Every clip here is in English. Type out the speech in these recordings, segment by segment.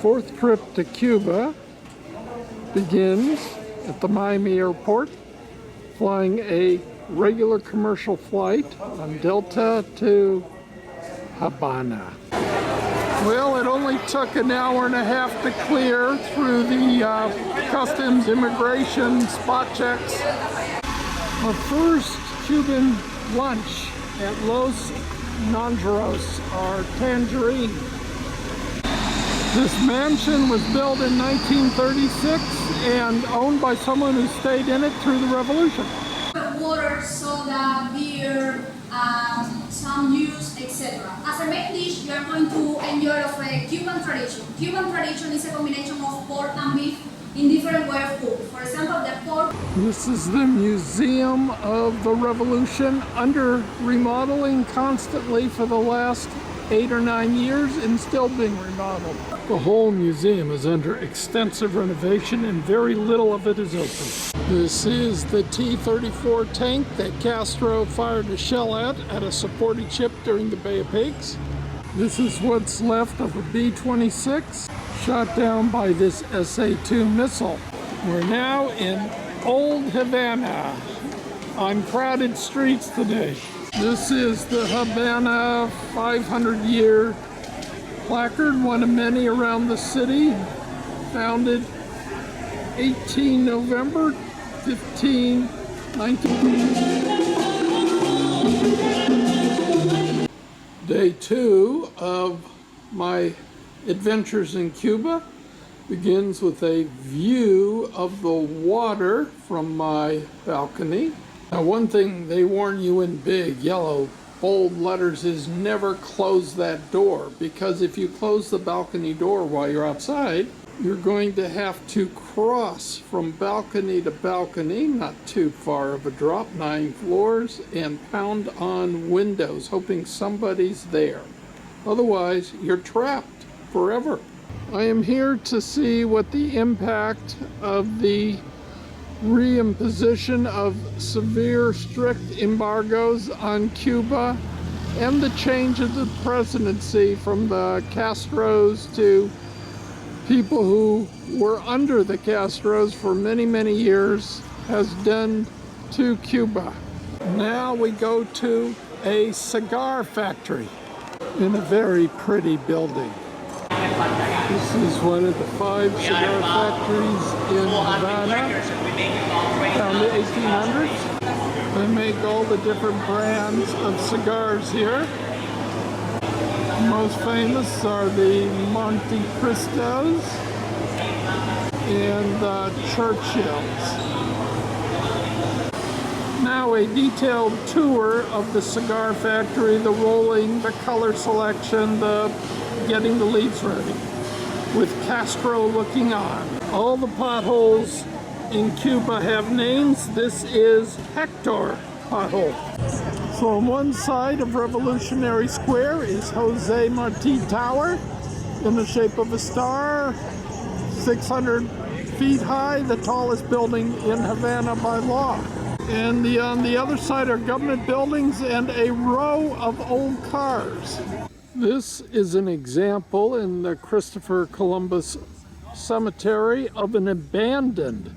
fourth trip to Cuba begins at the Miami airport, flying a regular commercial flight on Delta to Havana. Well, it only took an hour and a half to clear through the customs immigration spot checks. Our first Cuban lunch at Los Nangeros, or Tangerine. This mansion was built in 1936 and owned by someone who stayed in it through the revolution. Water, soda, beer, some juice, etc. As a main dish, you are going to enjoy of a Cuban tradition. Cuban tradition is a combination of pork and beef in different way of cook. For example, the pork. This is the Museum of the Revolution, under remodeling constantly for the last 8 or 9 years and still being remodeled. The whole museum is under extensive renovation and very little of it is open. This is the T-34 tank that Castro fired a shell at a supported ship during the Bay of Pigs. This is what's left of a B-26 shot down by this SA-2 missile. We're now in Old Havana on crowded streets today. This is the Havana 500-year placard, one of many around the city, founded 18 November 1519. Day 2 of my adventures in Cuba begins with a view of the water from my balcony. Now, one thing they warn you in big, yellow, bold letters is never close that door, because if you close the balcony door while you're outside, you're going to have to cross from balcony to balcony, not too far of a drop, 9 floors, and pound on windows, hoping somebody's there. Otherwise, you're trapped forever. I am here to see what the impact of the reimposition of severe, strict embargoes on Cuba and the change of the presidency from the Castros to people who were under the Castros for many, many years has done to Cuba. Now we go to a cigar factory in a very pretty building. This is one of the 5 cigar factories in Havana, founded in the 1800s. They make all the different brands of cigars here. Most famous are the Monte Cristos and the Churchills. Now a detailed tour of the cigar factory, the rolling, the color selection, the getting the leaves ready, with Castro looking on. All the potholes in Cuba have names. This is Hector pothole. So on one side of Revolutionary Square is Jose Marti Tower in the shape of a star, 600 feet high, the tallest building in Havana by law. And on the other side are government buildings and a row of old cars. This is an example in the Christopher Columbus Cemetery of an abandoned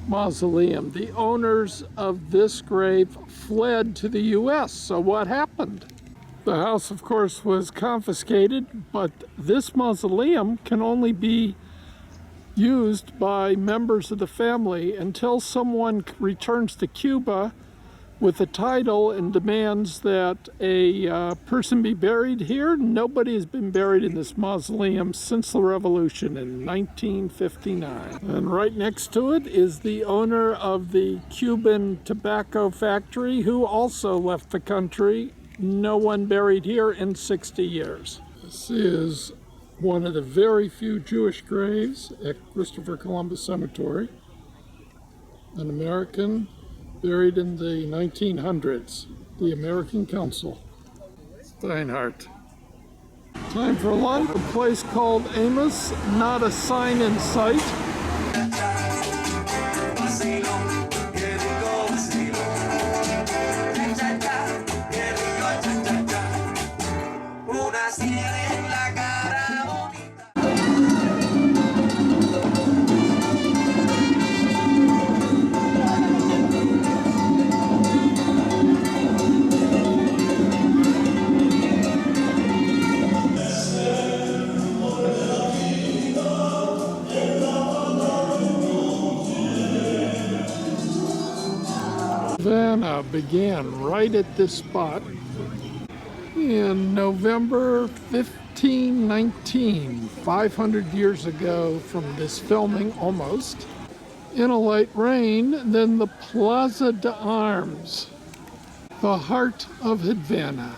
mausoleum. The owners of this grave fled to the U.S. So what happened? The house, of course, was confiscated, but this mausoleum can only be used by members of the family until someone returns to Cuba with a title and demands that a person be buried here. Nobody has been buried in this mausoleum since the revolution in 1959. And right next to it is the owner of the Cuban tobacco factory, who also left the country. No one buried here in 60 years. This is one of the very few Jewish graves at Christopher Columbus Cemetery. An American buried in the 1900s, the American Consul, Steinhardt. Time for lunch. A place called Amos, not a sign in sight. Havana began right at this spot in November 1519, 500 years ago from this filming almost. In a light rain, then the Plaza de Arms, the heart of Havana.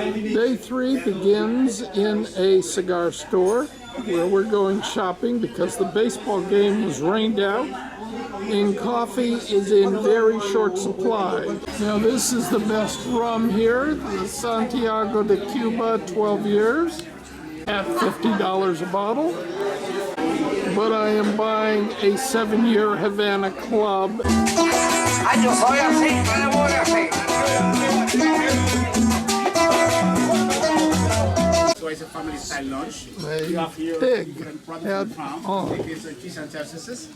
Day 3 begins in a cigar store where we're going shopping because the baseball game was rained out and coffee is in very short supply. Now this is the best rum here, the Santiago de Cuba 12 years at $50 a bottle. But I am buying a 7-year Havana Club. So it's a family style lunch. A You have here big different products head from farm. on. It is cheese and sausages.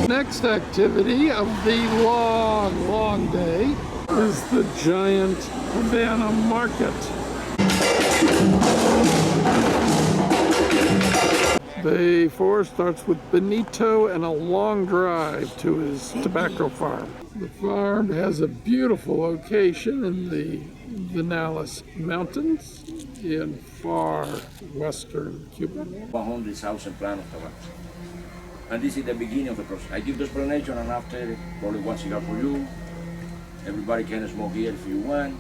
Next activity of the long day is the giant Havana market. Day 4 starts with Benito and a long drive to his tobacco farm. The farm has a beautiful location in the Vinales Mountains in far western Cuba. 100,000 plants of tobacco. And this is the beginning of the process. I give the explanation, and after, probably one cigar for you. Everybody can smoke here if you want.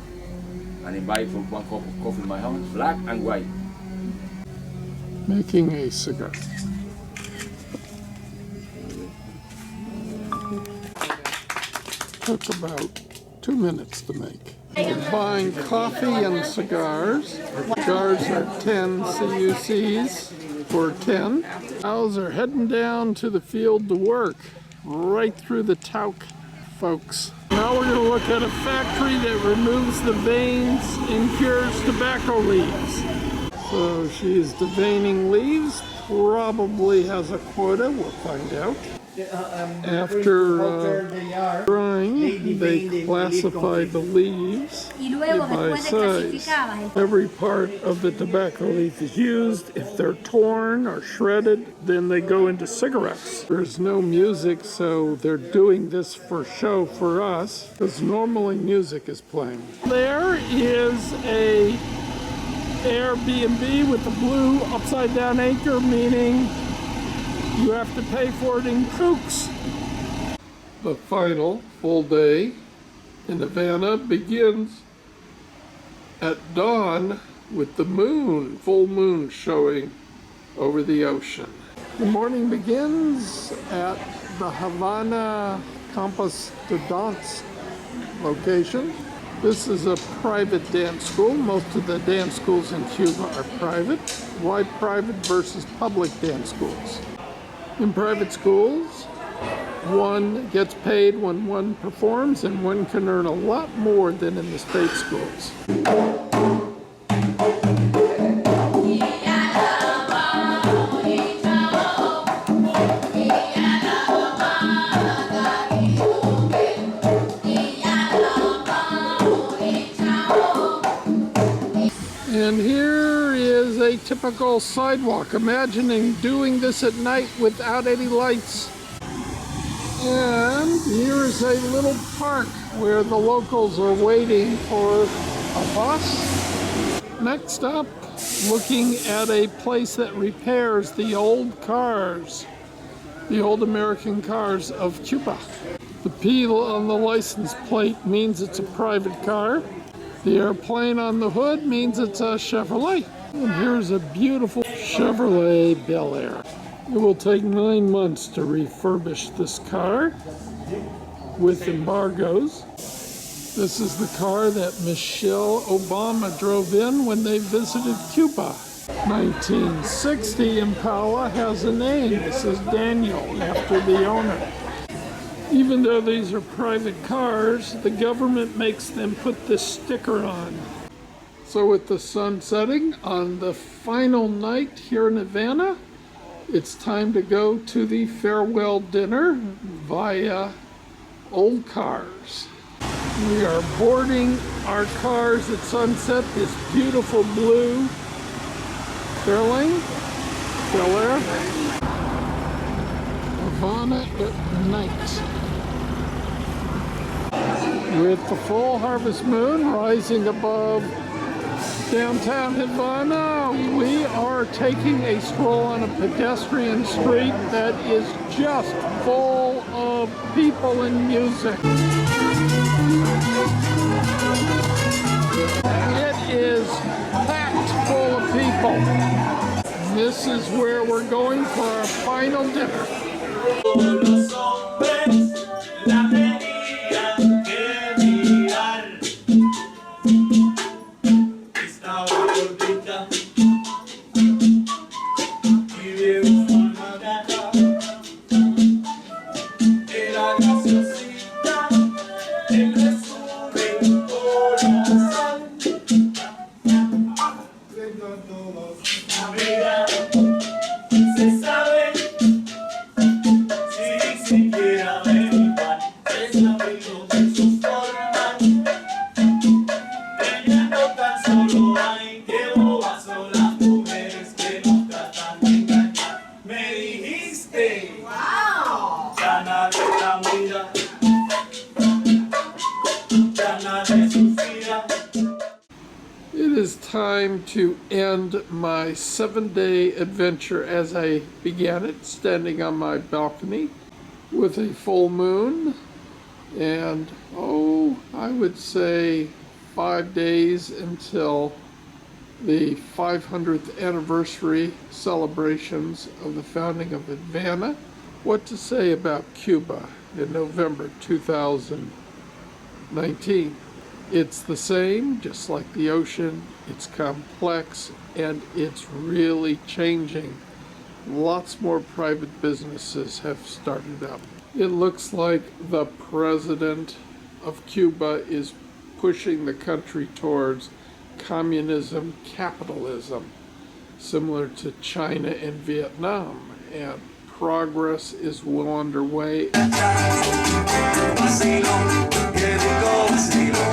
And invite for one cup of coffee in my house, black and white. Making a cigar. Took about 2 minutes to make. We're buying coffee and cigars. Cigars are 10 CUCs for 10. Cows are heading down to the field to work, right through the talc, folks. Now we're going to look at a factory that removes the veins and cures tobacco leaves. So she's deveining leaves, probably has a quota, we'll find out. After drying, they classify the leaves by size. Every part of the tobacco leaf is used. If they're torn or shredded, then they go into cigarettes. There's no music, so they're doing this for show for us, because normally music is playing. There is a Airbnb with the blue upside down anchor, meaning you have to pay for it in kooks. The final full day in Havana begins at dawn with the moon, full moon showing over the ocean. The morning begins at the Havana Campus de Danse location. This is a private dance school. Most of the dance schools in Cuba are private. Why private versus public dance schools? In private schools, one gets paid when one performs, and one can earn a lot more than in the state schools. And here is a typical sidewalk. Imagining doing this at night without any lights. And here is a little park where the locals are waiting for a bus. Next up, looking at a place that repairs the old cars, the old American cars of Cuba. The P on the license plate means it's a private car. The airplane on the hood means it's a Chevrolet. And here's a beautiful Chevrolet Bel Air. It will take 9 months to refurbish this car with embargoes. This is the car that Michelle Obama drove in when they visited Cuba. 1960 Impala has a name. This is Daniel, after the owner. Even though these are private cars, the government makes them put this sticker on. So with the sun setting on the final night here in Havana, it's time to go to the farewell dinner via Old Cars. We are boarding our cars at sunset, this beautiful blue Fairlane, Bel Air, Havana at night. With the full harvest moon rising above downtown Havana, we are taking a stroll on a pedestrian street that is just full of people and music. It is packed full of people. This is where we're going for our final dinner. It is time to end my 7-day adventure as I began it, standing on my balcony with a full moon and, I would say 5 days until the 500th anniversary celebrations of the founding of Havana. What to say about Cuba in November 2019? It's the same, just like the ocean. It's complex and it's really changing. Lots more private businesses have started up. It looks like the president of Cuba is pushing the country towards communism, capitalism, similar to China and Vietnam, and progress is well underway. Vacilo, que rico vacilo.